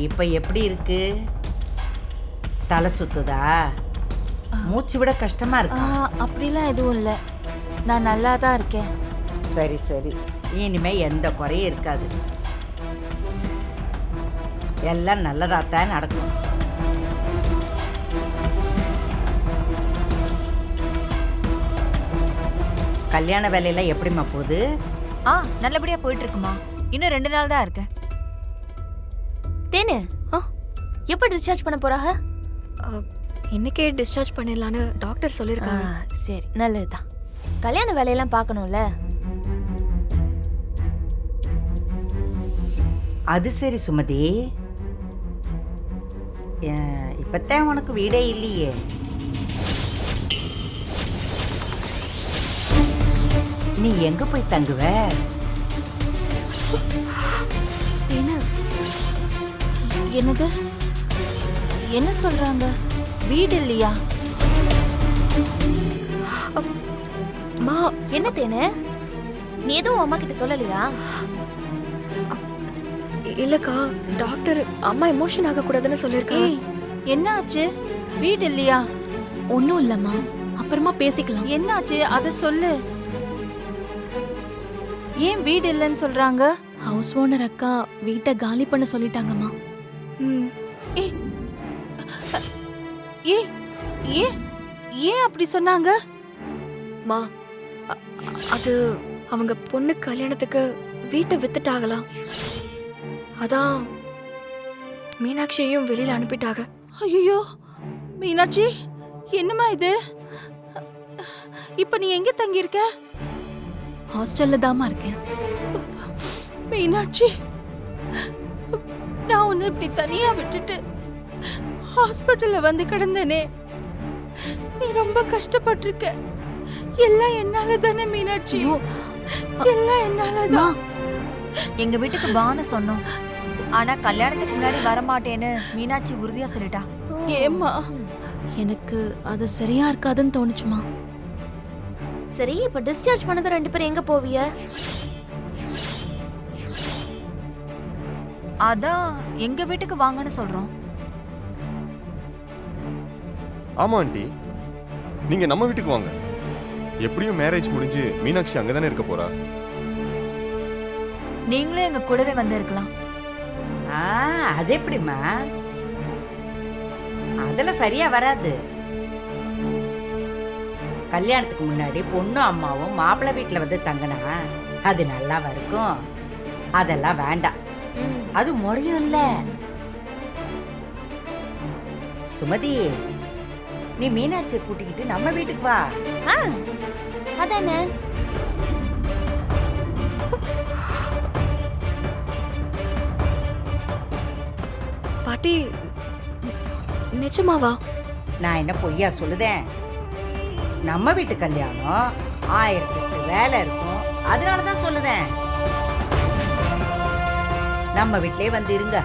இப்போ எப்படி இருக்கு? தலை சுத்துதா? மூச்சு விட கஷ்டமா இருக்கா? அப்படிலாம் எதுவும் இல்லை, நான் நல்லா தான் இருக்கேன். சரி சரி, இனிமே எந்த குறையும் இருக்காது. எல்லாம் நல்லதாத்தான் நடக்கும். கல்யாண வேலையெல்லாம் எப்படிம்மா போகுது? நல்லபடியா போயிட்டு இருக்குமா. இன்னும் 2 நாள் தான் இருக்கு. தேனு, எப்போ டிஸ்சார்ஜ் பண்ண போறாங்க? இன்னைக்கே டிஸ்சார்ஜ் பண்ணிடலான்னு டாக்டர் சொல்லியிருக்காங்க. சரி, நல்லதுதான். கல்யாண வேலையெல்லாம் பார்க்கணும்ல. அது சரி சுமதி, இப்பத்தான் உனக்கு வீடே இல்லையே. நீ எங்க போய் தங்குவ? என்னது? என்ன சொல்றாங்க? வீடு இல்லையா? மா, என்ன தேனு, நீ எதுவும் அம்மா கிட்ட சொல்லலையா? இல்லக்கா, டாக்டர் அம்மா எமோஷன் ஆக கூடாதுன்னு சொல்லிருக்காங்க. என்ன ஆச்சு? வீடு இல்லையா? ஒன்றும் இல்லைம்மா, அப்புறமா பேசிக்கலாம். என்ன ஆச்சு அத சொல்லு. ஏன் வீடு இல்லைன்னு சொல்றாங்க? ஹவுஸ் ஓனர் அக்கா வீட்டை காலி பண்ண சொல்லிட்டாங்கம்மா. ஏன் அப்படி சொன்னாங்க? மா, அது அவங்க பொண்ணு கல்யாணத்துக்கு வீட்டை வித்துட்டாகலாம். அதான் மீனாட்சியையும் வெளியில அனுப்பிட்டாங்க. ஐயோ மீனாட்சி, என்னம்மா இது? இப்ப நீ எங்க தங்கி இருக்க? ஹாஸ்டல்ல தாம்மா இருக்கேன். மீனாட்சி, நான் உன்னை இப்படி தனியா விட்டுட்டு ஹாஸ்பிட்டல்ல வந்து கிடந்தேனே, நீ ரொம்ப கஷ்டப்பட்டிருக்க. எல்லாம் என்னால தானே மீனாட்சி, எல்லாம் என்னாலதான். எங்க வீட்டுக்கு வான்னு சொன்னோம், ஆனா கல்யாணத்துக்கு முன்னாடி வரமாட்டேன்னு மீனாட்சி உறுதியா சொல்லிட்டா. ஏம்மா? எனக்கு அது சரியா இருக்காதுன்னு தோணுச்சுமா. சரி, இப்ப டிஸ்சார்ஜ் பண்ணது 2 பேரும் எங்க போவிய? அதான் எங்க வீட்டுக்கு வாங்கன்னு சொல்றோம். ஆமா ஆண்டி, நீங்க நம்ம வீட்டுக்கு வாங்க. எப்படியும் மேரேஜ் முடிஞ்சு மீனாட்சி அங்கதானே இருக்க போறா. நீங்களும் எங்க கூடவே வந்து இருக்கலாம். அது எப்படிம்மா? அதெல்லாம் சரியா வராது. கல்யாணத்துக்கு முன்னாடி பொண்ணும் அம்மாவும் மாப்பிள்ளை வீட்டுல வந்து தங்கினா அது நல்லா இருக்கும். அதெல்லாம் வேண்டாம், அது முறையும் இல்ல. சுமதி, நீ மீனாட்சியை கூட்டிக்கிட்டு நம்ம வீட்டுக்கு வா. அதானே? பாட்டி, நிஜமாவா? நான் என்ன பொய்யா சொல்லுதேன்? நம்ம வீட்டு கல்யாணம் 1008 வேலை இருக்கும், அதனாலதான் சொல்லுதேன். நம்ம வீட்டிலே வந்து இருங்க.